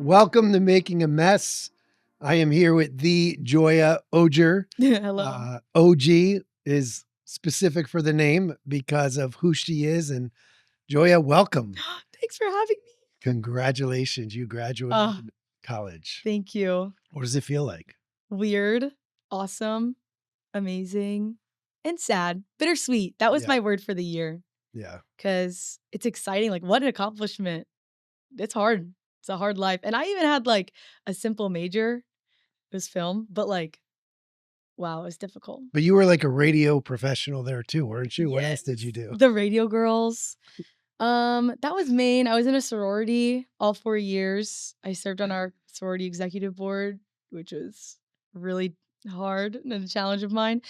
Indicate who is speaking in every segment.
Speaker 1: Welcome to Making a Mess. I am here with the Joya Oger.
Speaker 2: Hello.
Speaker 1: OG is specific for the name because of who she is. And Joya, welcome.
Speaker 2: Thanks for having me.
Speaker 1: Congratulations. You graduated college.
Speaker 2: Thank you.
Speaker 1: What does it feel like?
Speaker 2: Weird, awesome, amazing, and sad. Bittersweet. That was
Speaker 1: Yeah.
Speaker 2: my word for the year
Speaker 1: Yeah.
Speaker 2: because it's exciting. Like, what an accomplishment. It's hard. It's a hard life. And I even had like a simple major. It was film, but like, wow, it was difficult.
Speaker 1: But you were like a radio professional there too, weren't you? What else did you
Speaker 2: Yes.
Speaker 1: do?
Speaker 2: The Radio Girls. That was Maine. I was in a sorority all 4 years. I served on our sorority executive board, which was really hard and a challenge of mine.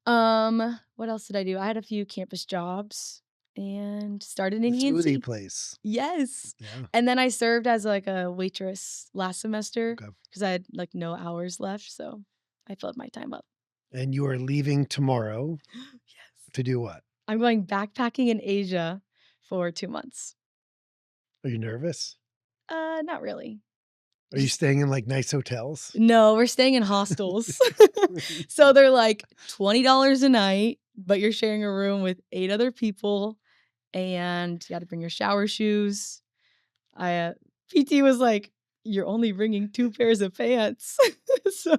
Speaker 2: What else did I do? I had a few campus jobs and started
Speaker 1: The
Speaker 2: an
Speaker 1: smoothie
Speaker 2: ENC.
Speaker 1: place.
Speaker 2: Yes.
Speaker 1: Yeah.
Speaker 2: And then I served as like a waitress last semester
Speaker 1: Okay.
Speaker 2: because I had like no hours left. So I filled my time up.
Speaker 1: And you are leaving tomorrow
Speaker 2: Yes.
Speaker 1: to do what?
Speaker 2: I'm going backpacking in Asia for 2 months.
Speaker 1: Are you nervous?
Speaker 2: Not really.
Speaker 1: Are you staying in like nice hotels?
Speaker 2: No, we're staying in hostels. So they're like $20 a night, but you're sharing a room with 8 other people, and you gotta bring your shower shoes. PT was like, "You're only bringing 2 pairs of pants." So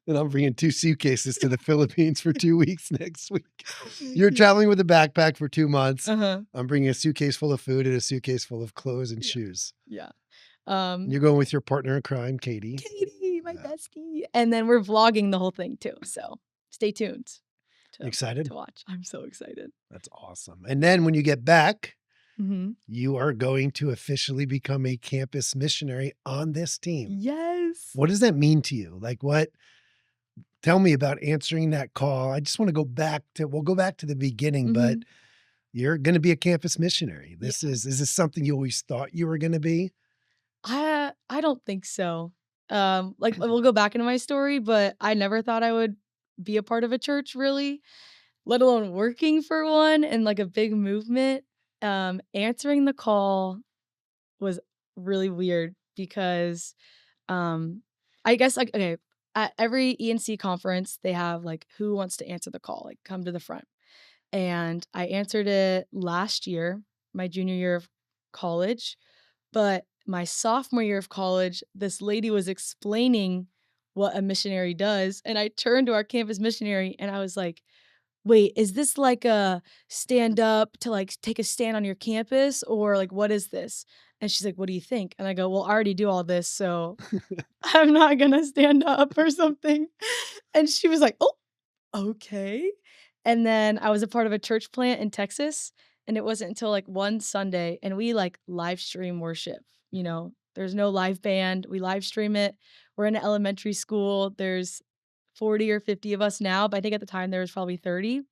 Speaker 1: And I'm bringing 2 suitcases to the Philippines for 2 weeks next week. You're traveling with a backpack for 2 months.
Speaker 2: Uh-huh.
Speaker 1: I'm bringing a suitcase full of food and a suitcase full of clothes and
Speaker 2: Yeah.
Speaker 1: shoes.
Speaker 2: Yeah.
Speaker 1: You're going with your partner in crime, Katie.
Speaker 2: Katie, my
Speaker 1: Yeah.
Speaker 2: bestie. And then we're vlogging the whole thing too, so stay tuned
Speaker 1: You excited?
Speaker 2: to watch. I'm so excited.
Speaker 1: That's awesome. And then when you get back,
Speaker 2: Mhm.
Speaker 1: you are going to officially become a campus missionary on this team.
Speaker 2: Yes.
Speaker 1: What does that mean to you? Like what? Tell me about answering that call. I just want to we'll go back to the beginning, but
Speaker 2: Mhm.
Speaker 1: you're going to be a campus missionary.
Speaker 2: Yeah.
Speaker 1: Is this something you always thought you were going to be?
Speaker 2: I don't think so. Like we'll go back into my story, but I never thought I would be a part of a church really, let alone working for one and like a big movement. Answering the call was really weird because I guess like okay, at every ENC conference they have like who wants to answer the call, like come to the front. And I answered it last year, my junior year of college. But my sophomore year of college, this lady was explaining what a missionary does. And I turned to our campus missionary and I was like, wait, is this like a stand up to like take a stand on your campus? Or like, what is this? And she's like, what do you think? And I go, well, I already do all this. So I'm not going to stand up or something. And she was like, oh, okay. And then I was a part of a church plant in Texas, and it wasn't until, like, one Sunday and we, like, live stream worship, there's no live band, we live stream it. We're in an elementary school, there's 40 or 50 of us now, but I think at the time there was probably 30,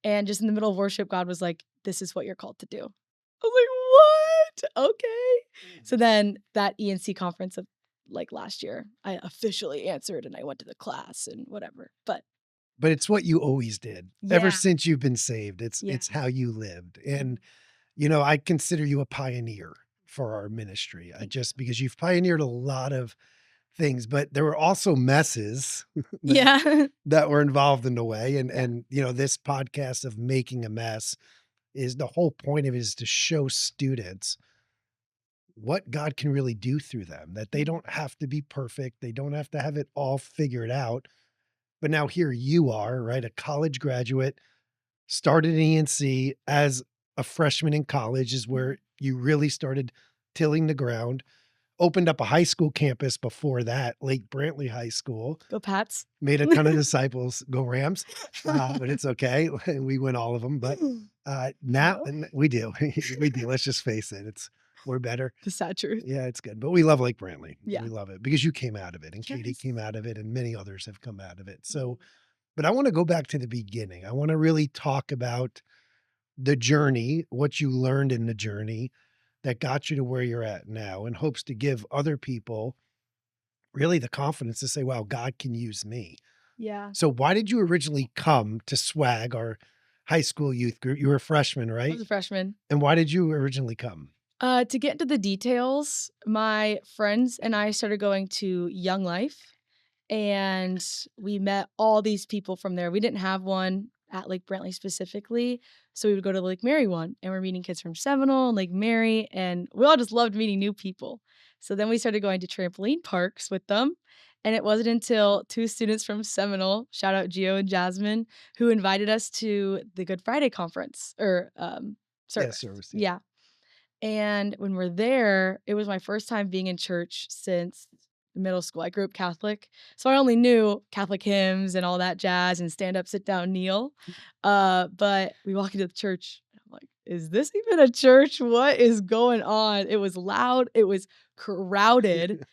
Speaker 2: and just in the middle of worship, God was like, "This is what you're called to do." I was like, "What? Okay." So then that ENC conference of, like, last year, I officially answered, and I went to the class and whatever, but
Speaker 1: But it's what you always did ever
Speaker 2: yeah.
Speaker 1: since you've been saved.
Speaker 2: Yeah.
Speaker 1: It's how you lived. And, I consider you a pioneer for our ministry. Because you've pioneered a lot of things, but there were also messes that,
Speaker 2: Yeah.
Speaker 1: that were involved in the way. And,
Speaker 2: Yeah.
Speaker 1: this podcast of Making a Mess is the whole point of it is to show students what God can really do through them, that they don't have to be perfect. They don't have to have it all figured out. But now here you are, right? A college graduate, started ENC as a freshman in college is where you really started tilling the ground. Opened up a high school campus before that, Lake Brantley High School.
Speaker 2: Go Pats.
Speaker 1: Made a ton of disciples. Go Rams. But it's okay. We win all of them. But now
Speaker 2: No.
Speaker 1: we do. We do. Let's just face it. We're better.
Speaker 2: The sad truth.
Speaker 1: Yeah, it's good. But we love Lake Brantley.
Speaker 2: Yeah.
Speaker 1: We love it because you came out of it and Katie
Speaker 2: Yes.
Speaker 1: came out of it and many others have come out of it. So, but I want to go back to the beginning. I want to really talk about the journey, what you learned in the journey that got you to where you're at now in hopes to give other people really the confidence to say, wow, God can use me.
Speaker 2: Yeah.
Speaker 1: So why did you originally come to SWAG, our high school youth group? You were a freshman,
Speaker 2: I
Speaker 1: right?
Speaker 2: was a freshman.
Speaker 1: And why did you originally come?
Speaker 2: To get into the details, my friends and I started going to Young Life, and we met all these people from there. We didn't have one at Lake Brantley specifically, so we would go to the Lake Mary one, and we're meeting kids from Seminole and Lake Mary, and we all just loved meeting new people. So then we started going to trampoline parks with them, and it wasn't until two students from Seminole, shout out Gio and Jasmine, who invited us to the Good Friday conference or
Speaker 1: Yeah,
Speaker 2: service.
Speaker 1: service. Yeah.
Speaker 2: Yeah. And when we're there, it was my first time being in church since middle school. I grew up Catholic, so I only knew Catholic hymns and all that jazz and stand up, sit down, kneel. But we walk into the church, and I'm like, "Is this even a church? What is going on?" It was loud, it was crowded,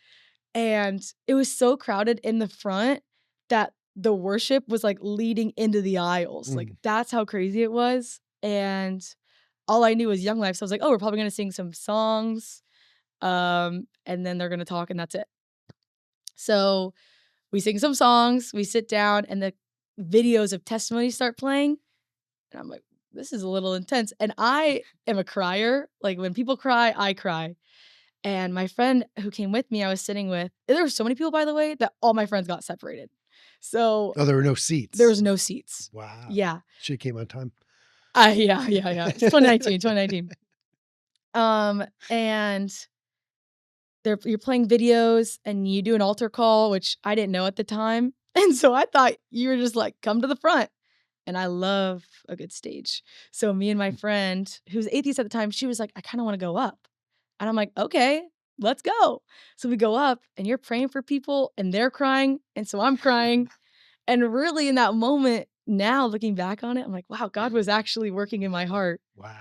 Speaker 2: and it was so crowded in the front that the worship was, like, leading into the aisles. Like,
Speaker 1: Mm.
Speaker 2: that's how crazy it was, and all I knew was Young Life, so I was like, "Oh, we're probably gonna sing some songs, and then they're gonna talk, and that's it." So, we sing some songs, we sit down, and the videos of testimonies start playing, and I'm like, "This is a little intense," and I am a crier, like, when people cry, I cry, and my friend who came with me, I was sitting with there were so many people, by the way, that all my friends got separated. So,
Speaker 1: Oh, there were no
Speaker 2: there
Speaker 1: seats.
Speaker 2: was no seats.
Speaker 1: Wow.
Speaker 2: Yeah.
Speaker 1: Should have came on time.
Speaker 2: Yeah. It's 2019. And you're playing videos and you do an altar call, which I didn't know at the time. And so I thought you were just like, come to the front. And I love a good stage. So me and my friend, who's atheist at the time, she was like, I kind of want to go up. And I'm like, okay, let's go. So we go up and you're praying for people and they're crying. And so I'm crying. And really in that moment, now looking back on it, I'm like, wow, God was actually working in my heart.
Speaker 1: Wow.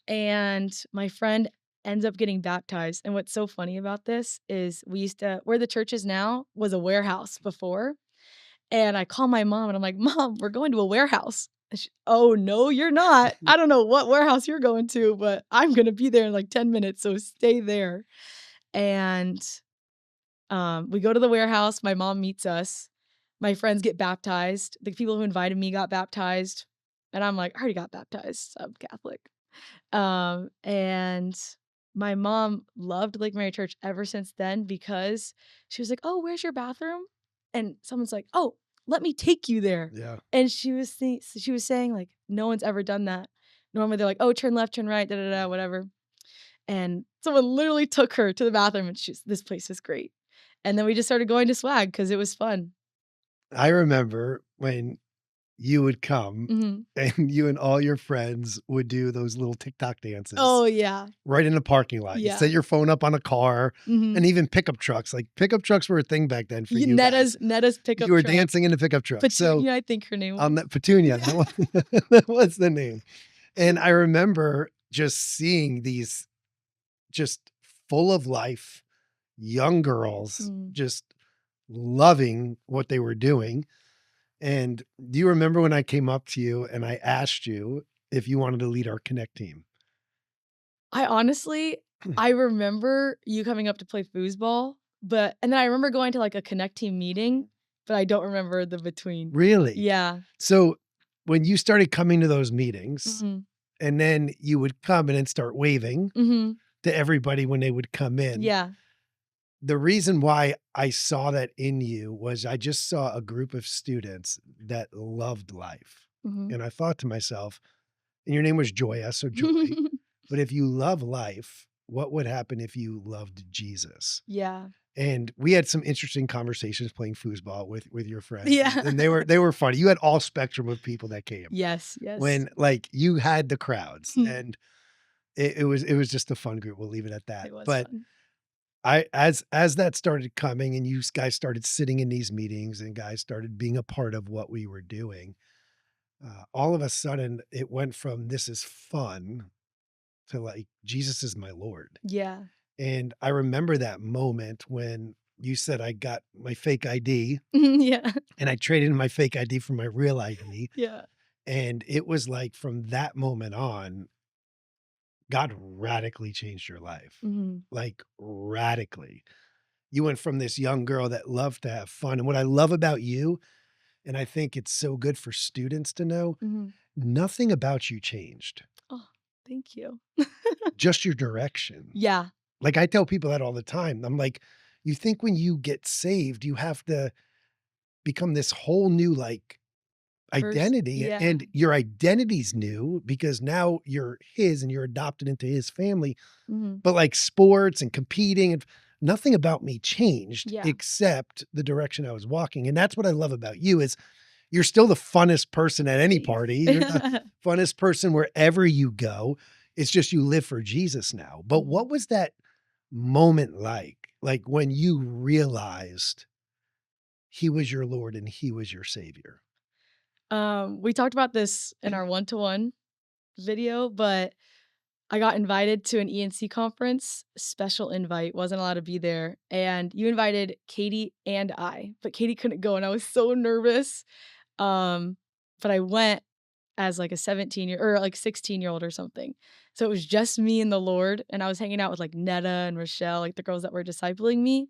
Speaker 2: And my friend ends up getting baptized. And what's so funny about this is we used to where the church is now was a warehouse before. And I call my mom and I'm like, "Mom, we're going to a warehouse." And "Oh, no, you're not. I don't know what warehouse you're going to, but I'm gonna be there in like 10 minutes, so stay there." And we go to the warehouse, my mom meets us, my friends get baptized, the people who invited me got baptized, and I'm like, "I already got baptized, I'm Catholic." And my mom loved Lake Mary Church ever since then because she was like, "Oh, where's your bathroom?" And someone's like, "Oh, let me take you there."
Speaker 1: Yeah.
Speaker 2: And she was saying like, "No one's ever done that." Normally they're like, "Oh, turn left, turn right, da da da, whatever." And someone literally took her to the bathroom, and she's, "This place is great." And then we just started going to swag because it was fun.
Speaker 1: I remember when you would come
Speaker 2: Mhm.
Speaker 1: and you and all your friends would do those little TikTok dances
Speaker 2: Oh yeah,
Speaker 1: right in the parking lot. You
Speaker 2: yeah.
Speaker 1: set your phone up on a car
Speaker 2: Mhm.
Speaker 1: and even pickup trucks. Like pickup trucks were a thing back then for
Speaker 2: Y
Speaker 1: you guys.
Speaker 2: Netta's pickup
Speaker 1: You were
Speaker 2: truck.
Speaker 1: dancing in a pickup truck. So
Speaker 2: Petunia, I think her name
Speaker 1: on
Speaker 2: was.
Speaker 1: that Petunia,
Speaker 2: Yeah.
Speaker 1: that was the name. And I remember just seeing these just full of life young girls
Speaker 2: Mm.
Speaker 1: just loving what they were doing. And do you remember when I came up to you and I asked you if you wanted to lead our Connect team?
Speaker 2: I honestly I remember you coming up to play foosball, and then I remember going to, like, a Connect team meeting, but I don't remember the between.
Speaker 1: Really?
Speaker 2: Yeah.
Speaker 1: So when you started coming to those meetings
Speaker 2: Mhm.
Speaker 1: and then you would come and then start waving
Speaker 2: Mhm.
Speaker 1: to everybody when they would come in,
Speaker 2: Yeah.
Speaker 1: the reason why I saw that in you was I just saw a group of students that loved life.
Speaker 2: Mhm.
Speaker 1: And I thought to myself, and your name was Joya, so joy. But if you love life, what would happen if you loved Jesus?
Speaker 2: Yeah.
Speaker 1: And we had some interesting conversations playing foosball with your friends.
Speaker 2: Yeah.
Speaker 1: And they were funny. You had all spectrum of people that came.
Speaker 2: Yes, yes.
Speaker 1: When like you had the crowds
Speaker 2: Hmm.
Speaker 1: and it was just a fun group. We'll leave it at that.
Speaker 2: It was
Speaker 1: But
Speaker 2: fun.
Speaker 1: I as that started coming and you guys started sitting in these meetings and guys started being a part of what we were doing, all of a sudden it went from this is fun to like Jesus is my Lord.
Speaker 2: Yeah.
Speaker 1: And I remember that moment when you said I got my fake ID
Speaker 2: Yeah.
Speaker 1: and I traded in my fake ID for my real ID.
Speaker 2: Yeah.
Speaker 1: And it was like from that moment on, God radically changed your life.
Speaker 2: Mhm.
Speaker 1: Like radically. You went from this young girl that loved to have fun. And what I love about you, and I think it's so good for students to know,
Speaker 2: Mhm.
Speaker 1: nothing about you changed.
Speaker 2: Oh, thank you.
Speaker 1: just your direction.
Speaker 2: Yeah.
Speaker 1: Like, I tell people that all the time. I'm like, you think when you get saved, you have to become this whole new, like, identity,
Speaker 2: Yeah.
Speaker 1: and your identity's new because now you're his and you're adopted into his family.
Speaker 2: Mhm.
Speaker 1: But like sports and competing and nothing about me changed
Speaker 2: Yeah.
Speaker 1: except the direction I was walking. And that's what I love about you is you're still the funnest person at any party. You're the
Speaker 2: Thanks.
Speaker 1: funnest person wherever you go. It's just you live for Jesus now. But
Speaker 2: Mhm.
Speaker 1: what was that moment like? Like when you realized he was your Lord and he was your savior?
Speaker 2: We talked about this in our one-to-one video, but I got invited to an ENC conference, special invite, wasn't allowed to be there, and you invited Katie and I, but Katie couldn't go, and I was so nervous. Um, but I went as like a 17 year or like 16-year-old or something. So it was just me and the Lord, and I was hanging out with like Netta and Rochelle, like the girls that were discipling me.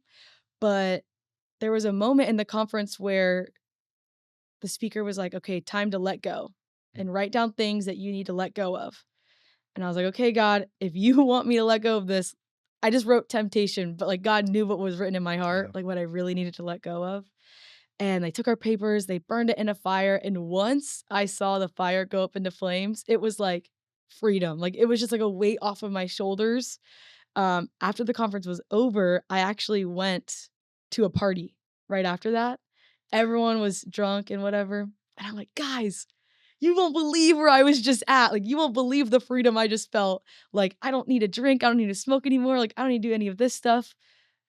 Speaker 2: But there was a moment in the conference where the speaker was like, "Okay, time to let go and write down things that you need to let go of." And I was like, "Okay, God, if you want me to let go of this," I just wrote temptation, but like God knew what was written in my heart,
Speaker 1: Yeah.
Speaker 2: like what I really needed to let go of. And they took our papers, they burned it in a fire. And once I saw the fire go up into flames, it was like freedom. Like it was just like a weight off of my shoulders. After the conference was over, I actually went to a party right after that. Everyone was drunk and whatever. And I'm like, guys, you won't believe where I was just at. Like, you won't believe the freedom I just felt. Like, I don't need a drink. I don't need to smoke anymore. Like, I don't need to do any of this stuff.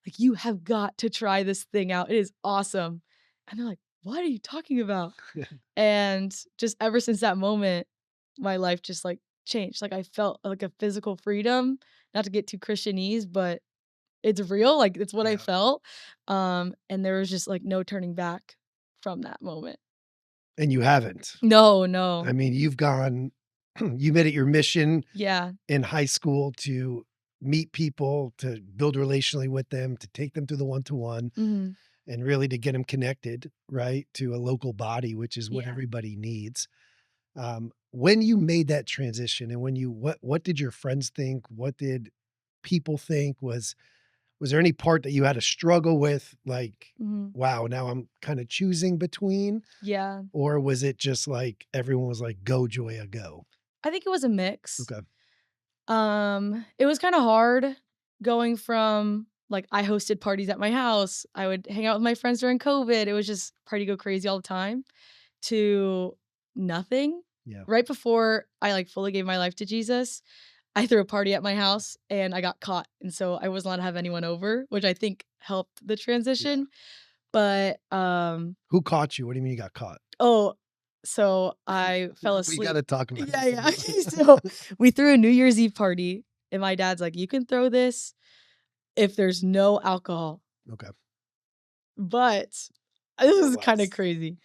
Speaker 2: Like, you have got to try this thing out. It is awesome. And they're like, what are you talking about? And just ever since that moment, my life just like changed. Like, I felt like a physical freedom, not to get too Christianese, but it's real. Like, it's what I
Speaker 1: Yeah.
Speaker 2: felt. And there was just like no turning back from that moment.
Speaker 1: And you haven't.
Speaker 2: No, no.
Speaker 1: I mean, you've gone, you made it your mission
Speaker 2: Yeah.
Speaker 1: in high school to meet people, to build relationally with them, to take them through the one-to-one,
Speaker 2: Mhm.
Speaker 1: and really to get them connected, right, to a local body, which is what
Speaker 2: Yeah.
Speaker 1: everybody needs. When you made that transition and when you what did your friends think? What did people think? Was there any part that you had to struggle with, like,
Speaker 2: Mhm.
Speaker 1: wow, now I'm kind of choosing between?
Speaker 2: Yeah.
Speaker 1: Or was it just like everyone was like, go, Joya, go?
Speaker 2: I think it was a mix.
Speaker 1: Okay.
Speaker 2: It was kinda hard going from, like, I hosted parties at my house, I would hang out with my friends during COVID, it was just party go crazy all the time, to nothing.
Speaker 1: Yeah.
Speaker 2: Right before I, like, fully gave my life to Jesus, I threw a party at my house and I got caught, and so I wasn't allowed to have anyone over, which I think helped the
Speaker 1: Yeah.
Speaker 2: transition, but,
Speaker 1: Who caught you? What do you mean you got caught?
Speaker 2: oh, so I fell
Speaker 1: We
Speaker 2: asleep.
Speaker 1: gotta talk about
Speaker 2: Yeah,
Speaker 1: this a
Speaker 2: yeah.
Speaker 1: little.
Speaker 2: Okay, so we threw a New Year's Eve party, and my dad's like, "You can throw this if there's no alcohol."
Speaker 1: Okay.
Speaker 2: But this
Speaker 1: There
Speaker 2: is kinda
Speaker 1: was.
Speaker 2: crazy.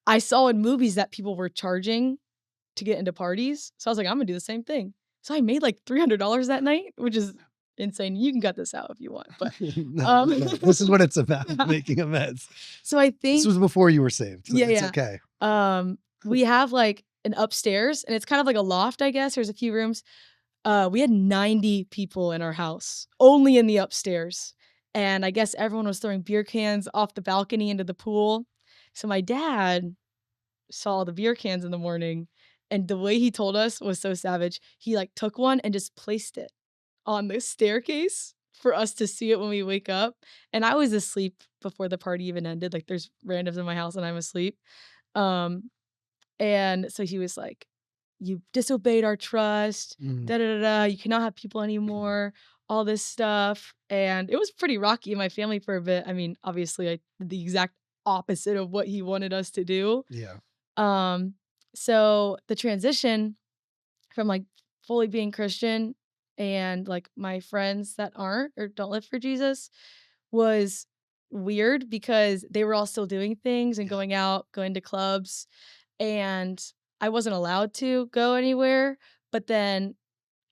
Speaker 2: I saw in movies that people were charging to get into parties, so I was like, "I'm gonna do the same thing." So I made, like, $300 that night, which is insane. You can cut this out if you want, but,
Speaker 1: No,
Speaker 2: um
Speaker 1: no, this is what it's about, making a mess.
Speaker 2: So I
Speaker 1: This
Speaker 2: think
Speaker 1: was before you were saved, so
Speaker 2: yeah,
Speaker 1: it's
Speaker 2: yeah.
Speaker 1: okay.
Speaker 2: We have, like, an upstairs, and it's kind of like a loft, I guess, there's a few rooms. We had 90 people in our house, only in the upstairs, and I guess everyone was throwing beer cans off the balcony into the pool. So my dad saw the beer cans in the morning, and the way he told us was so savage. He, like, took one and just placed it on the staircase for us to see it when we wake up, and I was asleep before the party even ended, like, there's randoms in my house and I'm asleep. Um, and so he was like, "You disobeyed our trust,
Speaker 1: Mm,
Speaker 2: da da da da. You cannot have people anymore, all this stuff." And it was pretty rocky in my family for a bit. I mean, obviously, I did the exact opposite of what he wanted us to do.
Speaker 1: yeah.
Speaker 2: Um, so the transition from like fully being Christian and like my friends that aren't or don't live for Jesus was weird because they were all still doing things and
Speaker 1: Yeah.
Speaker 2: going out, going to clubs, and I wasn't allowed to go anywhere. But then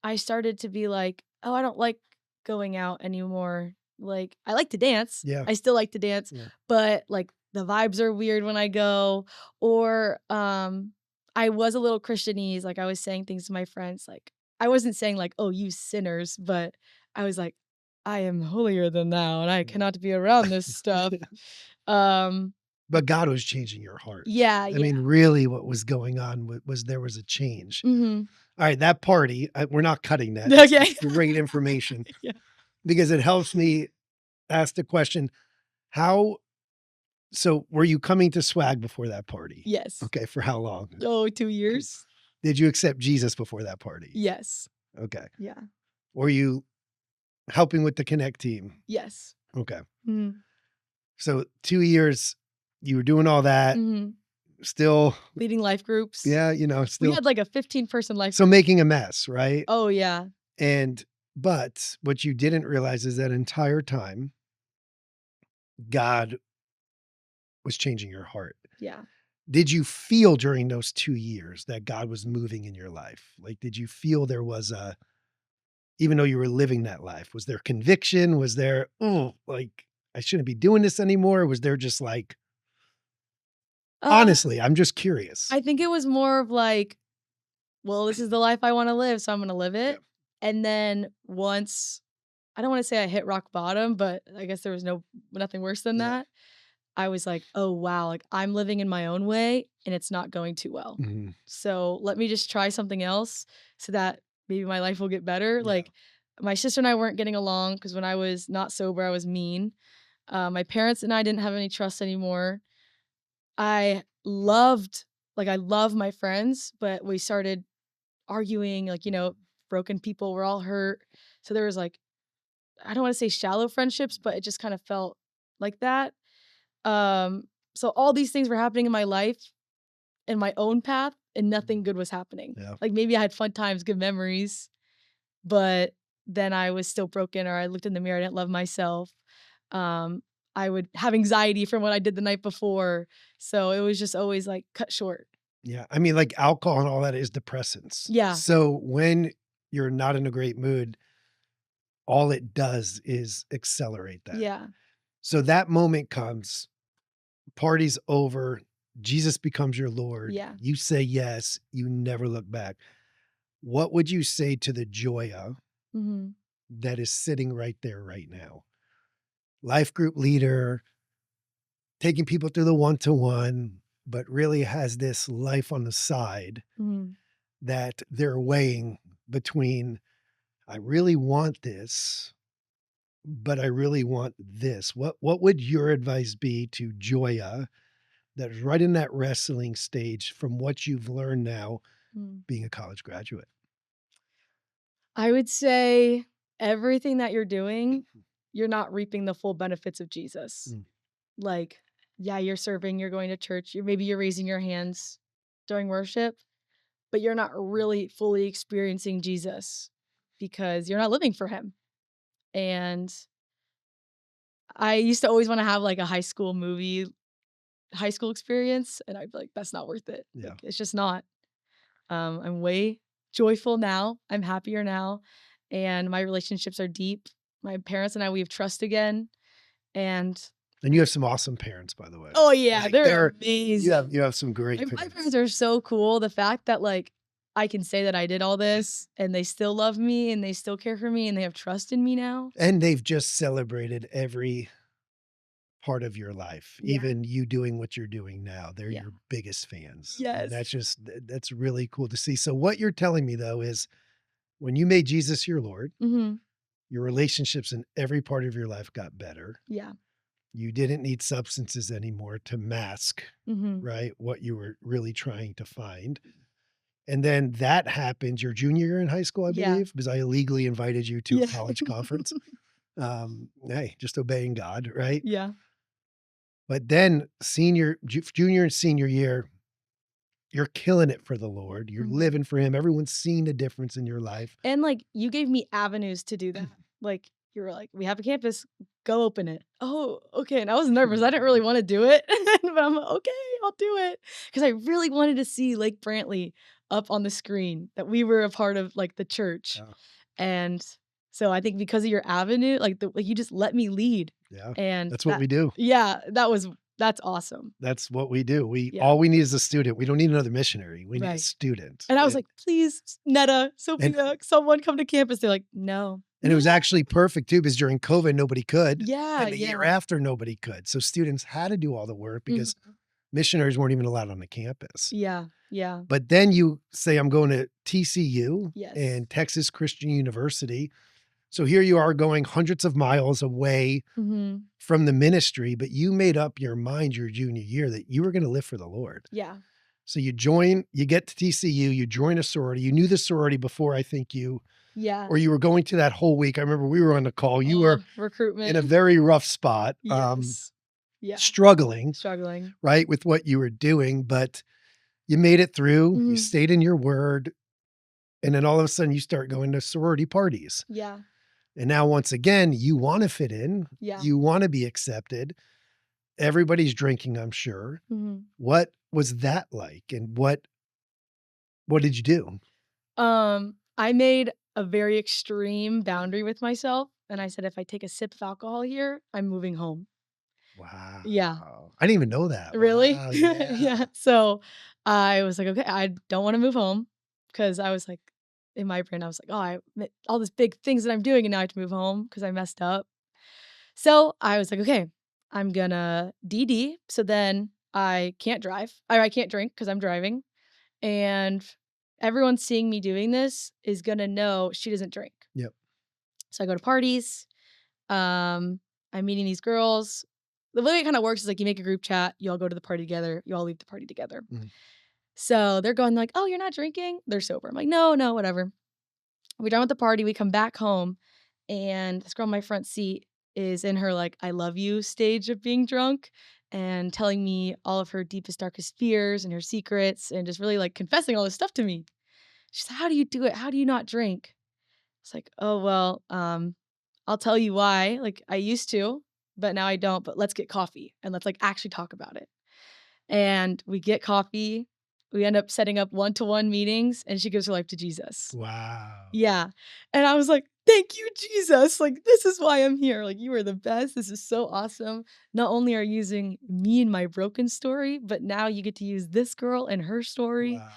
Speaker 2: I started to be like, oh, I don't like going out anymore. Like, I like to dance.
Speaker 1: Yeah.
Speaker 2: I still like to dance,
Speaker 1: Yeah.
Speaker 2: but like the vibes are weird when I go. Or I was a little Christianese. Like I was saying things to my friends like, I wasn't saying like, "Oh, you sinners," but I was like, "I am holier than thou, and I
Speaker 1: Yeah.
Speaker 2: cannot be around this stuff." Um,
Speaker 1: But God was changing your heart.
Speaker 2: yeah,
Speaker 1: I
Speaker 2: yeah.
Speaker 1: mean, really what was going on was there was a change.
Speaker 2: Mhm.
Speaker 1: All right, that party, we're not cutting that. This is
Speaker 2: Okay.
Speaker 1: great information
Speaker 2: Yeah.
Speaker 1: because it helps me ask the question, how so were you coming to Swag before that party?
Speaker 2: Yes.
Speaker 1: Okay, for how long?
Speaker 2: Oh, 2 years?
Speaker 1: Did you accept Jesus before that party?
Speaker 2: Yes.
Speaker 1: Okay.
Speaker 2: Yeah.
Speaker 1: Were you helping with the Connect team?
Speaker 2: Yes.
Speaker 1: Okay.
Speaker 2: Mhm.
Speaker 1: So 2 years, you were doing all that,
Speaker 2: Mhm.
Speaker 1: still,
Speaker 2: Leading life groups.
Speaker 1: yeah,
Speaker 2: We
Speaker 1: still
Speaker 2: had like a 15-person life
Speaker 1: so
Speaker 2: group.
Speaker 1: making a mess, right?
Speaker 2: Oh, yeah.
Speaker 1: And but what you didn't realize is that entire time, God was changing your heart.
Speaker 2: Yeah.
Speaker 1: Did you feel during those 2 years that God was moving in your life? Like, did you feel there was a even though you were living that life, was there conviction? Was there, "Oh, like, I shouldn't be doing this anymore?" Was there just like
Speaker 2: Uh,
Speaker 1: honestly, I'm just curious.
Speaker 2: I think it was more of like, well, this is the life I wanna live, so I'm gonna live
Speaker 1: Yeah.
Speaker 2: it. And then once I don't wanna say I hit rock bottom, but I guess there was nothing worse than
Speaker 1: Yeah.
Speaker 2: that. I was like, "Oh, wow, like, I'm living in my own way, and it's not going too well.
Speaker 1: Mhm.
Speaker 2: So, let me just try something else so that maybe my life will get better."
Speaker 1: Yeah.
Speaker 2: Like, my sister and I weren't getting along because when I was not sober, I was mean. My parents and I didn't have any trust anymore. I love my friends, but we started arguing, like, broken people were all hurt. So there was like, I don't want to say shallow friendships, but it just kind of felt like that. Um, so all these things were happening in my life, in my own path, and nothing good was happening.
Speaker 1: Yeah.
Speaker 2: Like maybe I had fun times, good memories, but then I was still broken, or I looked in the mirror, I didn't love myself. Um, I would have anxiety from what I did the night before. So it was just always like cut short.
Speaker 1: Yeah. I mean, like, alcohol and all that is depressants.
Speaker 2: Yeah.
Speaker 1: So when you're not in a great mood, all it does is accelerate that.
Speaker 2: Yeah.
Speaker 1: So that moment comes, party's over, Jesus becomes your Lord,
Speaker 2: Yeah.
Speaker 1: you say yes, you never look back. What would you say to the Joya
Speaker 2: Mhm.
Speaker 1: that is sitting right there right now? Life group leader, taking people through the one-to-one, but really has this life on the side
Speaker 2: Mhm.
Speaker 1: that they're weighing between, I really want this, but I really want this. What would your advice be to Joya that is right in that wrestling stage from what you've learned now
Speaker 2: Mm.
Speaker 1: being a college graduate?
Speaker 2: I would say everything that you're doing, you're not reaping the full benefits of Jesus.
Speaker 1: Mm,
Speaker 2: Like, yeah, you're serving, you're going to church, you're raising your hands during worship, but you're not really fully experiencing Jesus because you're not living for him. And I used to always want to have like a high school experience, and I'd be like, that's not worth it.
Speaker 1: yeah.
Speaker 2: Like, it's just not. I'm way joyful now. I'm happier now, and my relationships are deep. My parents and I, we have trust again, and
Speaker 1: And you have some awesome parents, by the way.
Speaker 2: oh yeah,
Speaker 1: Like,
Speaker 2: they're
Speaker 1: they're
Speaker 2: amazing.
Speaker 1: you have some great
Speaker 2: My
Speaker 1: parents.
Speaker 2: parents are so cool. The fact that like I can say that I did all this, and they still love me, and they still care for me, and they have trust in me now.
Speaker 1: And they've just celebrated every part of your life,
Speaker 2: Yeah,
Speaker 1: even you doing what you're doing now. They're
Speaker 2: yeah,
Speaker 1: your biggest fans. And
Speaker 2: yes.
Speaker 1: that's really cool to see. So what you're telling me though is when you made Jesus your Lord,
Speaker 2: Mhm.
Speaker 1: your relationships in every part of your life got better.
Speaker 2: Yeah.
Speaker 1: You didn't need substances anymore to mask,
Speaker 2: Mhm.
Speaker 1: right, what you were really trying to find. And then that happened your junior year in high school, I
Speaker 2: Yeah.
Speaker 1: believe, because I illegally invited you to a
Speaker 2: Yeah.
Speaker 1: college conference. Hey, just obeying God, right?
Speaker 2: Yeah.
Speaker 1: But then junior and senior year, you're killing it for the Lord. You're
Speaker 2: Mhm.
Speaker 1: living for him. Everyone's seen a difference in your life.
Speaker 2: And, like, you gave me avenues to do that. Like, you were like, "We have a campus, go open it." "Oh, okay," and I was nervous, I didn't really wanna do it, but I'm like, "Okay, I'll do it," because I really wanted to see Lake Brantley up on the screen, that we were a part of, like, the church,
Speaker 1: Yeah.
Speaker 2: and so I think because of your avenue, like, you just let me lead,
Speaker 1: Yeah.
Speaker 2: and
Speaker 1: That's what
Speaker 2: that
Speaker 1: we do.
Speaker 2: yeah, that was That's awesome.
Speaker 1: That's what we do.
Speaker 2: Yeah.
Speaker 1: All we need is a student. We don't need another missionary. We need a
Speaker 2: Right.
Speaker 1: student.
Speaker 2: And I was like, "Please, Netta,
Speaker 1: And
Speaker 2: Sophia, someone come to campus." They're like, "No."
Speaker 1: and it was actually perfect too, because during COVID, nobody could.
Speaker 2: Yeah,
Speaker 1: And the year
Speaker 2: yeah.
Speaker 1: after, nobody could. So students had to do all the work because
Speaker 2: Mhm.
Speaker 1: missionaries weren't even allowed on the campus.
Speaker 2: Yeah, yeah.
Speaker 1: But then you say, I'm going to TCU
Speaker 2: Yes.
Speaker 1: and Texas Christian University. So here you are going hundreds of miles away
Speaker 2: Mhm.
Speaker 1: from the ministry, but you made up your mind your junior year that you were going to live for the Lord.
Speaker 2: Yeah.
Speaker 1: So you get to TCU, you join a sorority. You knew the sorority before I think
Speaker 2: Yeah.
Speaker 1: or you were going to that whole week. I remember we were on the call. You were in a
Speaker 2: Recruitment.
Speaker 1: very rough spot,
Speaker 2: Yes. Yeah.
Speaker 1: struggling,
Speaker 2: Struggling.
Speaker 1: right, with what you were doing, but you made it through. You
Speaker 2: Mhm.
Speaker 1: stayed in your word. And then all of a sudden you start going to sorority parties.
Speaker 2: Yeah.
Speaker 1: And now once again, you want to fit in.
Speaker 2: Yeah.
Speaker 1: You want to be accepted. Everybody's drinking, I'm sure.
Speaker 2: Mhm.
Speaker 1: What was that like? And what did you do?
Speaker 2: I made a very extreme boundary with myself, and I said, "If I take a sip of alcohol here, I'm moving home."
Speaker 1: Wow.
Speaker 2: Yeah.
Speaker 1: I didn't even know that.
Speaker 2: Really?
Speaker 1: Wow. Yeah.
Speaker 2: Yeah. So, I was like, "Okay, I don't wanna move home," because I was like in my brain, I was like, "Oh, all these big things that I'm doing, and now I have to move home because I messed up." So, I was like, "Okay, I'm gonna DD, so then I can't drive or I can't drink because 'cause I'm driving, and everyone seeing me doing this is gonna know she doesn't drink."
Speaker 1: Yep.
Speaker 2: So, I go to parties, I'm meeting these girls. The way it kinda works is, like, you make a group chat, you all go to the party together, you all leave the party together.
Speaker 1: Mhm.
Speaker 2: So, they're going like, "Oh, you're not drinking?" They're sober. I'm like, "No, no, whatever." We're done with the party, we come back home, and this girl in my front seat is in her, like, "I love you" stage of being drunk and telling me all of her deepest, darkest fears and her secrets and just really, like, confessing all this stuff to me. She's like, "How do you do it? How do you not drink?" It's like, "Oh, well, I'll tell you why. Like, I used to, but now I don't, but let's get coffee and let's, like, actually talk about it." And we get coffee, we end up setting up one-to-one meetings, and she gives her life to Jesus.
Speaker 1: Wow.
Speaker 2: Yeah, and I was like, "Thank you, Jesus, like, this is why I'm here, like, you are the best, this is so awesome. Not only are you using me and my broken story, but now you get to use this girl and her story."
Speaker 1: Wow.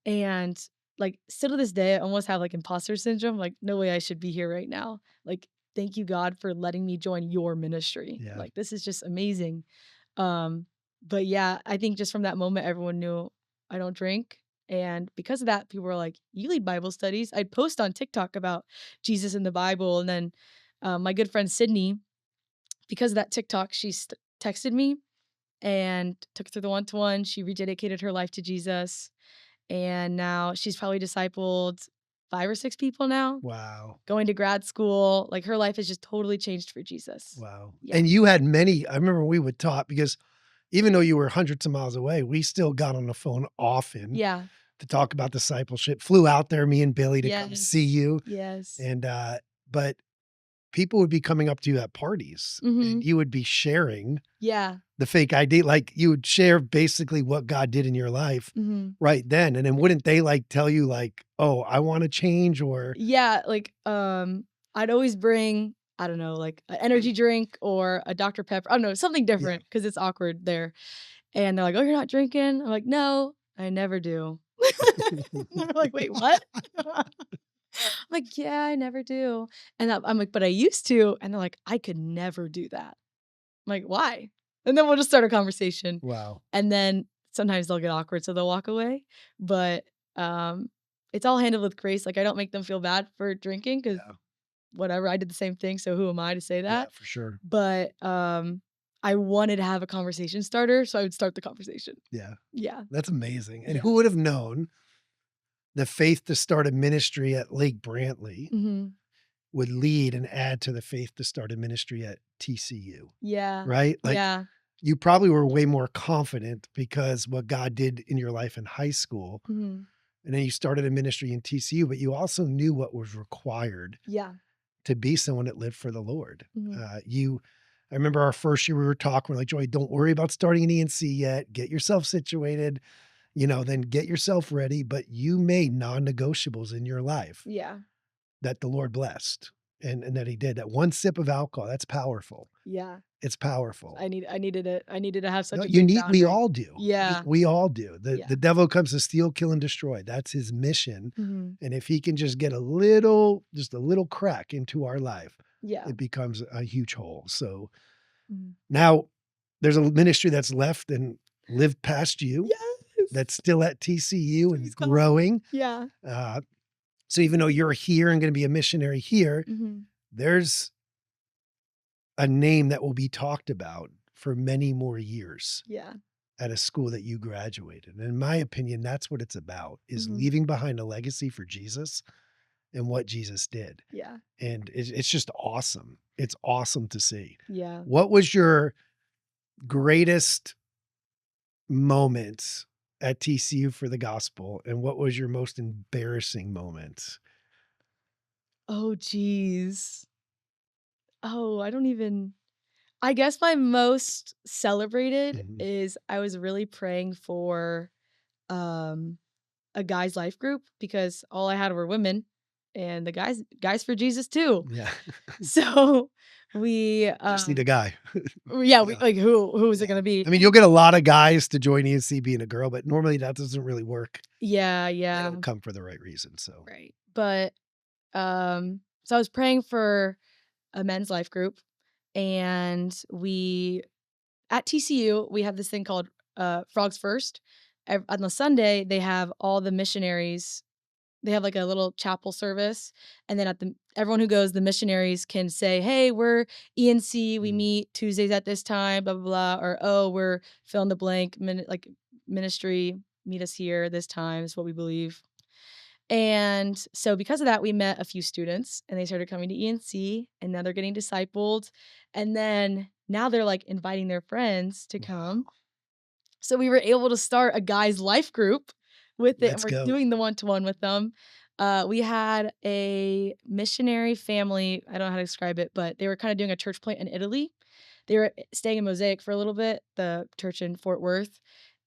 Speaker 2: And, like, still to this day, I almost have, like, imposter syndrome, like, "No way I should be here right now." Like, "Thank you, God, for letting me join your ministry."
Speaker 1: Yeah.
Speaker 2: Like, this is just amazing. Um, but yeah, I think just from that moment, everyone knew I don't drink, and because of that, people were like, "You lead Bible studies." I'd post on TikTok about Jesus in the Bible, and then, my good friend Sydney, because of that TikTok, she texted me and took her through the one-to-one. She rededicated her life to Jesus, and now she's probably discipled 5 or 6 people now,
Speaker 1: Wow.
Speaker 2: going to grad school. Like, her life has just totally changed for Jesus.
Speaker 1: Wow.
Speaker 2: Yeah.
Speaker 1: And you had many, I remember we would talk because even though you were hundreds of miles away, we still got on the phone often
Speaker 2: Yeah.
Speaker 1: to talk about discipleship. Flew out there, me and Billy, to come see
Speaker 2: Yes.
Speaker 1: you.
Speaker 2: Yes.
Speaker 1: And but people would be coming up to you at parties and
Speaker 2: Mhm.
Speaker 1: you would be sharing
Speaker 2: Yeah.
Speaker 1: the fake ID. Like you would share basically what God did in your life
Speaker 2: Mhm.
Speaker 1: right then. And then wouldn't they like tell you like, oh, I want to change or
Speaker 2: Yeah, like, I'd always bring, I don't know, like, an energy drink or a Dr. Pepper. I don't know, something
Speaker 1: yeah.
Speaker 2: different because it's awkward there. And they're like, "Oh, you're not drinking?" I'm like, "No, I never do." They're like, "Wait, what?" I'm like, "Yeah, I never do." And I'm like, "But I used to." And they're like, "I could never do that." I'm like, "Why?" And then we'll just start a conversation.
Speaker 1: Wow.
Speaker 2: And then sometimes they'll get awkward, so they'll walk away. But, um, it's all handled with grace. Like, I don't make them feel bad for drinking because
Speaker 1: Yeah.
Speaker 2: whatever, I did the same thing, so who am I to say
Speaker 1: Yeah,
Speaker 2: that?
Speaker 1: for sure.
Speaker 2: But, I wanted to have a conversation starter, so I would start the conversation.
Speaker 1: Yeah.
Speaker 2: Yeah.
Speaker 1: That's amazing. And
Speaker 2: Yeah.
Speaker 1: who would have known the faith to start a ministry at Lake Brantley
Speaker 2: Mhm.
Speaker 1: would lead and add to the faith to start a ministry at TCU,
Speaker 2: Yeah.
Speaker 1: right? Like
Speaker 2: Yeah.
Speaker 1: you probably were way more confident because what God did in your life in high school.
Speaker 2: Mhm.
Speaker 1: And then you started a ministry in TCU, but you also knew what was required
Speaker 2: Yeah.
Speaker 1: to be someone that lived for the Lord.
Speaker 2: Mhm.
Speaker 1: I remember our first year we were talking, we're like, Joy, don't worry about starting an ENC yet. Get yourself situated, then get yourself ready. But you made non negotiables in your life
Speaker 2: Yeah.
Speaker 1: that the Lord blessed. and that he did. That one sip of alcohol, that's powerful.
Speaker 2: Yeah.
Speaker 1: It's powerful.
Speaker 2: I needed it. I needed to have
Speaker 1: No,
Speaker 2: such a
Speaker 1: you
Speaker 2: big
Speaker 1: need we
Speaker 2: boundary.
Speaker 1: all do.
Speaker 2: Yeah.
Speaker 1: We all do.
Speaker 2: Yeah.
Speaker 1: The devil comes to steal, kill, and destroy. That's his mission.
Speaker 2: Mhm.
Speaker 1: And if he can just get just a little crack into our life,
Speaker 2: Yeah.
Speaker 1: it becomes a huge hole. So
Speaker 2: Mhm.
Speaker 1: now there's a ministry that's left and lived past you
Speaker 2: Yes.
Speaker 1: that's still at TCU and
Speaker 2: Praise God.
Speaker 1: growing.
Speaker 2: Yeah.
Speaker 1: So even though you're here and going to be a missionary here,
Speaker 2: Mhm.
Speaker 1: there's a name that will be talked about for many more years
Speaker 2: Yeah.
Speaker 1: at a school that you graduated. And in my opinion, that's what it's about, is
Speaker 2: Mhm.
Speaker 1: leaving behind a legacy for Jesus and what Jesus did.
Speaker 2: Yeah.
Speaker 1: And it's just awesome. It's awesome to see.
Speaker 2: Yeah.
Speaker 1: What was your greatest moment at TCU for the gospel? And what was your most embarrassing moment?
Speaker 2: Oh, geez. Oh, I guess my most celebrated
Speaker 1: Mhm.
Speaker 2: is I was really praying for, um, a guys' life group because all I had were women and the guys for Jesus too.
Speaker 1: Yeah.
Speaker 2: So we,
Speaker 1: Just need a guy.
Speaker 2: yeah, we
Speaker 1: Yeah.
Speaker 2: like who is it
Speaker 1: Yeah.
Speaker 2: gonna be?
Speaker 1: I mean, you'll get a lot of guys to join ENC being a girl, but normally that doesn't really work.
Speaker 2: Yeah,
Speaker 1: They
Speaker 2: yeah,
Speaker 1: don't come for the right reason. So
Speaker 2: right. But, so I was praying for a men's life group, and we at TCU, we have this thing called, Frogs First. On the Sunday, they have all the missionaries. They have, like, a little chapel service, and then at the everyone who goes, the missionaries can say, "Hey, we're ENC, we
Speaker 1: Mm.
Speaker 2: meet Tuesdays at this time, blah, blah, blah," or, "Oh, we're fill in the blank ministry, meet us here this time is what we believe." And so because of that, we met a few students, and they started coming to ENC, and now they're getting discipled, and then now they're, like, inviting their friends to come.
Speaker 1: Wow.
Speaker 2: So we were able to start a guys' life group with it, and
Speaker 1: Let's
Speaker 2: we're
Speaker 1: go.
Speaker 2: doing the one-to-one with them. We had a missionary family, I don't know how to describe it, but they were kinda doing a church plant in Italy. They were staying in Mosaic for a little bit, the church in Fort Worth,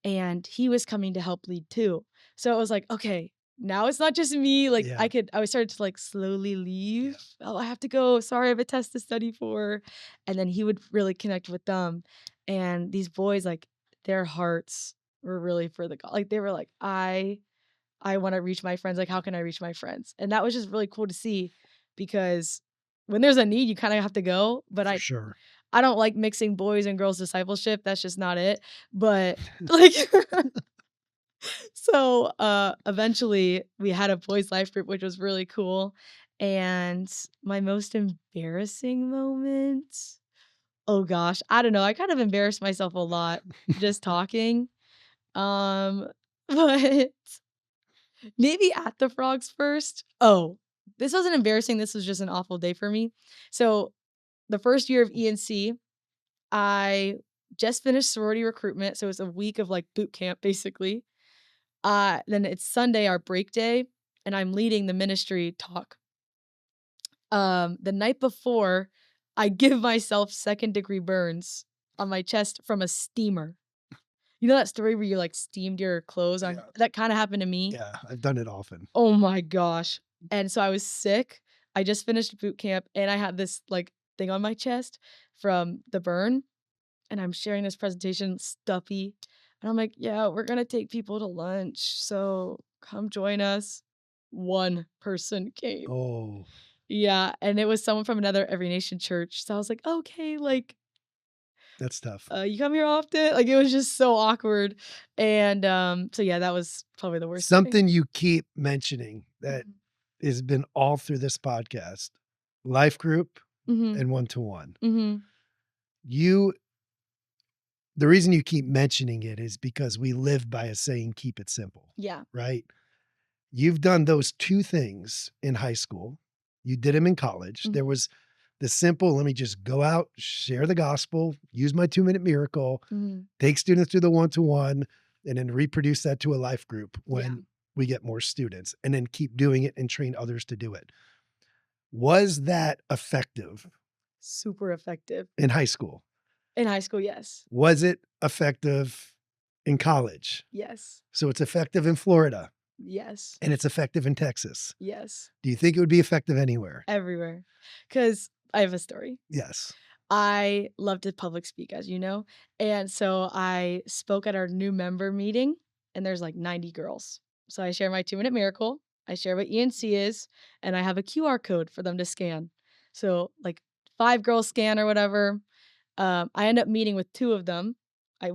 Speaker 2: and he was coming to help lead too. So it was like, "Okay, now it's not just me," like,
Speaker 1: Yeah.
Speaker 2: I was started to, like, slowly leave.
Speaker 1: Yeah.
Speaker 2: "Oh, I have to go. Sorry, I have a test to study for." And then he would really connect with them, and these boys, like, their hearts were really for the like, they were like, I wanna reach my friends, like, how can I reach my friends?" And that was just really cool to see because when there's a need, you kinda have to go, but
Speaker 1: For sure.
Speaker 2: I don't like mixing boys and girls discipleship, that's just not it, but, like so, eventually, we had a boys' life group, which was really cool, and my most embarrassing moment? Oh gosh, I don't know, I kind of embarrassed myself a lot just talking, um, but maybe at the Frogs First. Oh, this wasn't embarrassing, this was just an awful day for me. So, the first year of ENC, I just finished sorority recruitment, so it was a week of, like, boot camp, basically. Then it's Sunday, our break day, and I'm leading the ministry talk. The night before, I give myself second-degree burns on my chest from a steamer. You know that story where you, like, steamed your clothes on
Speaker 1: Yeah.
Speaker 2: that kinda happened to me?
Speaker 1: Yeah. I've done it often.
Speaker 2: Oh my gosh. And so I was sick. I just finished boot camp, and I had this, like, thing on my chest from the burn, and I'm sharing this presentation, stuffy, and I'm like, "Yeah, we're gonna take people to lunch, so come join us." One person came.
Speaker 1: Oh,
Speaker 2: Yeah, and it was someone from another Every Nation church, so I was like, "Okay, like,
Speaker 1: that's tough.
Speaker 2: you come here often?" Like, it was just so awkward, and, so yeah, that was probably the worst day.
Speaker 1: Something you keep mentioning that
Speaker 2: Mhm.
Speaker 1: has been all through this podcast, life group
Speaker 2: Mhm.
Speaker 1: and one-to-one.
Speaker 2: Mhm.
Speaker 1: You the reason you keep mentioning it is because we live by a saying, keep it simple,
Speaker 2: Yeah.
Speaker 1: right? You've done those 2 things in high school. You did them in college.
Speaker 2: Mhm.
Speaker 1: There was the simple, let me just go out, share the gospel, use my 2-minute miracle,
Speaker 2: Mhm.
Speaker 1: take students through the one-to-one, and then reproduce that to a life group
Speaker 2: Yeah.
Speaker 1: when we get more students, and then keep doing it and train others to do it. Was that effective
Speaker 2: Super effective.
Speaker 1: in high school?
Speaker 2: In high school, yes.
Speaker 1: Was it effective in college?
Speaker 2: Yes.
Speaker 1: So it's effective in Florida.
Speaker 2: Yes.
Speaker 1: and it's effective in Texas.
Speaker 2: Yes.
Speaker 1: Do you think it would be effective anywhere?
Speaker 2: Everywhere. Because I have a story.
Speaker 1: Yes.
Speaker 2: I love to public speak, as you know. And so I spoke at our new member meeting, and there's like 90 girls. So I share my 2 minute miracle. I share what ENC is, and I have a QR code for them to scan. So, like, 5 girls scan or whatever. I end up meeting with 2 of them. I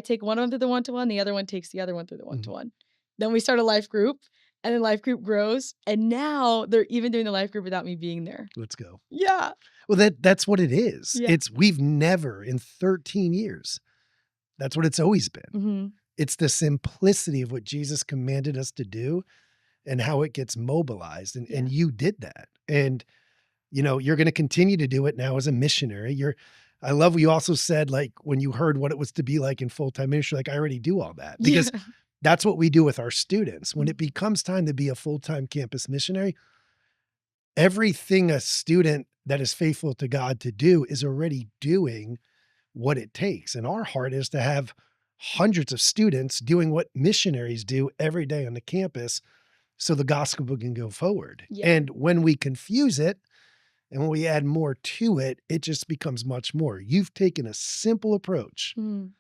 Speaker 2: take one of them through the one-to-one, the other one takes the other one through the
Speaker 1: Mhm.
Speaker 2: one-to-one. Then we start a life group, and then life group grows, and now they're even doing the life group without me being there.
Speaker 1: Let's go.
Speaker 2: Yeah.
Speaker 1: Well, that's what it is.
Speaker 2: Yeah.
Speaker 1: We've never in 13 years. That's what it's always been.
Speaker 2: Mhm.
Speaker 1: It's the simplicity of what Jesus commanded us to do and how it gets mobilized. And
Speaker 2: Yeah.
Speaker 1: you did that. And you're going to continue to do it now as a missionary. I love what you also said, like when you heard what it was to be like in full-time ministry, like I already do all that because
Speaker 2: Yeah.
Speaker 1: that's what we do with our students. When
Speaker 2: Mhm.
Speaker 1: it becomes time to be a full-time campus missionary, everything a student that is faithful to God to do is already doing what it takes. And our heart is to have hundreds of students doing what missionaries do every day on the campus so the gospel can go forward.
Speaker 2: Yeah.
Speaker 1: And when we confuse it and when we add more to it, it just becomes much more. You've taken a simple approach
Speaker 2: Mhm.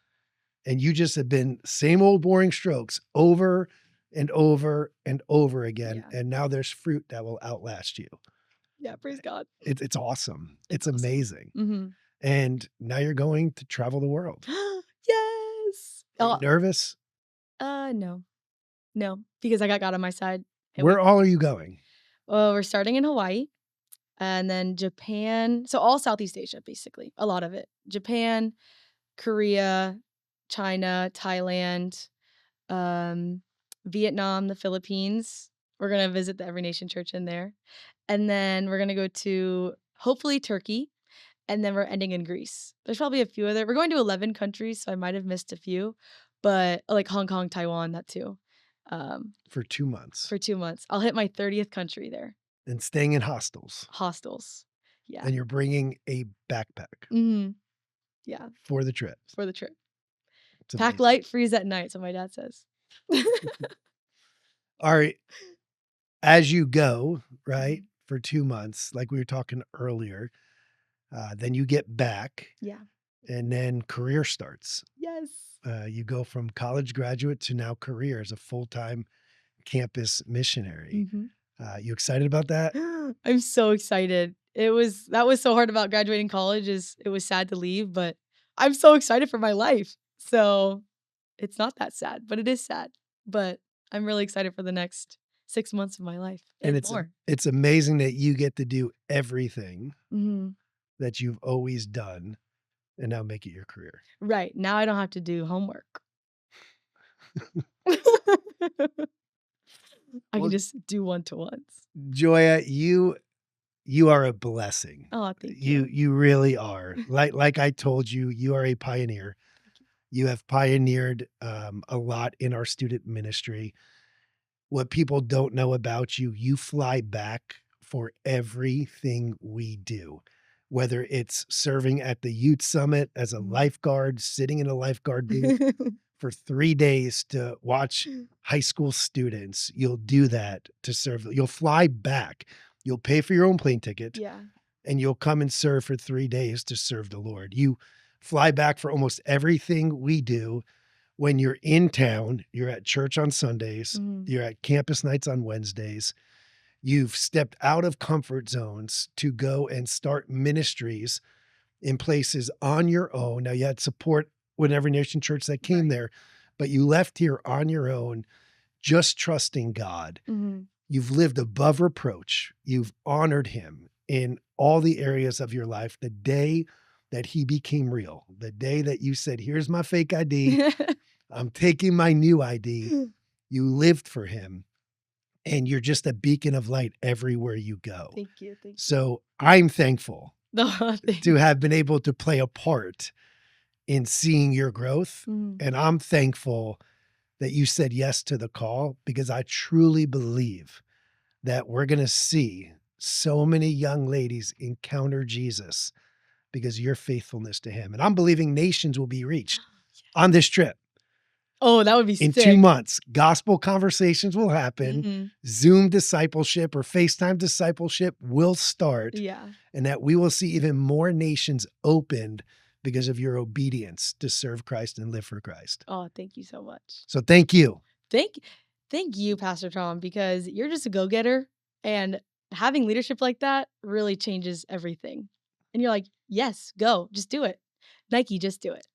Speaker 1: and you just have been same old boring strokes over and over and over again.
Speaker 2: Yeah.
Speaker 1: And now there's fruit that will outlast you.
Speaker 2: Yeah, praise God.
Speaker 1: It's awesome. It's
Speaker 2: awesome.
Speaker 1: amazing.
Speaker 2: Mhm.
Speaker 1: And now you're going to travel the world.
Speaker 2: Yes.
Speaker 1: Are you nervous?
Speaker 2: No. No, because I got God on my side. And
Speaker 1: Where all are you going?
Speaker 2: we're starting in Hawaii and then Japan. So all Southeast Asia, basically, a lot of it. Japan, Korea, China, Thailand, Vietnam, the Philippines. We're going to visit the Every Nation Church in there. And then we're going to go to hopefully Turkey. And then we're ending in Greece. There's probably a few other. We're going to 11 countries, so I might have missed a few, but like Hong Kong, Taiwan, that too.
Speaker 1: For 2 months.
Speaker 2: For 2 months. I'll hit my 30th country there.
Speaker 1: And staying in hostels.
Speaker 2: Hostels. Yeah.
Speaker 1: And you're bringing a backpack
Speaker 2: Mhm. Yeah,
Speaker 1: for the trip.
Speaker 2: for the trip.
Speaker 1: It's
Speaker 2: Pack
Speaker 1: amazing.
Speaker 2: light, freeze at night, so my dad says.
Speaker 1: All right. As you go, right, for 2 months, like we were talking earlier, then you get back
Speaker 2: Yeah.
Speaker 1: and then career starts.
Speaker 2: Yes.
Speaker 1: You go from college graduate to now career as a full-time campus missionary.
Speaker 2: Mhm.
Speaker 1: You excited about that?
Speaker 2: I'm so excited. That was so hard about graduating college is it was sad to leave, but I'm so excited for my life. So it's not that sad, but it is sad. But I'm really excited for the next 6 months of my life
Speaker 1: And
Speaker 2: and more.
Speaker 1: it's amazing that you get to do everything
Speaker 2: Mhm.
Speaker 1: that you've always done and now make it your career.
Speaker 2: Right. Now I don't have to do homework. I
Speaker 1: Well-
Speaker 2: can just do one-to-ones.
Speaker 1: Joya, you are a blessing.
Speaker 2: Oh, thank you.
Speaker 1: You really are. Like I told you, you are a pioneer. You have pioneered a lot in our student ministry. What people don't know about you, you fly back for everything we do, whether it's serving at the youth summit as a
Speaker 2: Mhm.
Speaker 1: lifeguard, sitting in a lifeguard booth for 3 days to watch high school students. You'll do that to serve. You'll fly back. You'll pay for your own plane ticket
Speaker 2: Yeah.
Speaker 1: and you'll come and serve for 3 days to serve the Lord. You fly back for almost everything we do. When you're in town, you're at church on Sundays,
Speaker 2: Mhm.
Speaker 1: you're at campus nights on Wednesdays. You've stepped out of comfort zones to go and start ministries in places on your own. Now, you had support with Every Nation Church that came
Speaker 2: Right.
Speaker 1: there, but you left here on your own, just trusting God.
Speaker 2: Mhm.
Speaker 1: You've lived above reproach. You've honored him in all the areas of your life. The day that he became real, the day that you said, here's my fake ID, I'm taking my new ID. You lived for him and you're just a beacon of light everywhere you go.
Speaker 2: Thank you. Thank you.
Speaker 1: So I'm thankful
Speaker 2: No, thank
Speaker 1: to have been able to play a part in seeing your growth.
Speaker 2: Mhm.
Speaker 1: And I'm thankful that you said yes to the call because I truly believe that we're going to see so many young ladies encounter Jesus because of your faithfulness to him. And I'm believing nations will be reached on this trip.
Speaker 2: Oh, that would be
Speaker 1: In 2
Speaker 2: sick.
Speaker 1: months, gospel conversations will happen,
Speaker 2: Mhm.
Speaker 1: Zoom discipleship or FaceTime discipleship will start,
Speaker 2: Yeah.
Speaker 1: and that we will see even more nations opened because of your obedience to serve Christ and live for Christ.
Speaker 2: Oh, thank you so much.
Speaker 1: So thank you.
Speaker 2: Thank thank you, Pastor Tom, because you're just a go-getter, and having leadership like that really changes everything. And you're like, "Yes, go. Just do it. Nike, just do it."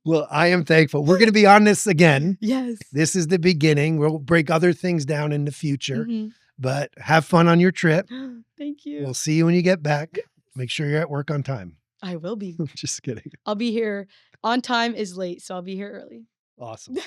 Speaker 1: Well, I am thankful. We're going to be on this again.
Speaker 2: Yes.
Speaker 1: This is the beginning. We'll break other things down in the future,
Speaker 2: Mhm.
Speaker 1: but have fun on your trip.
Speaker 2: Thank you.
Speaker 1: We'll see you when you get back.
Speaker 2: Yes.
Speaker 1: Make sure you're at work on time.
Speaker 2: I will be.
Speaker 1: Just kidding.
Speaker 2: I'll be here on time is late, so I'll be here early.
Speaker 1: Awesome.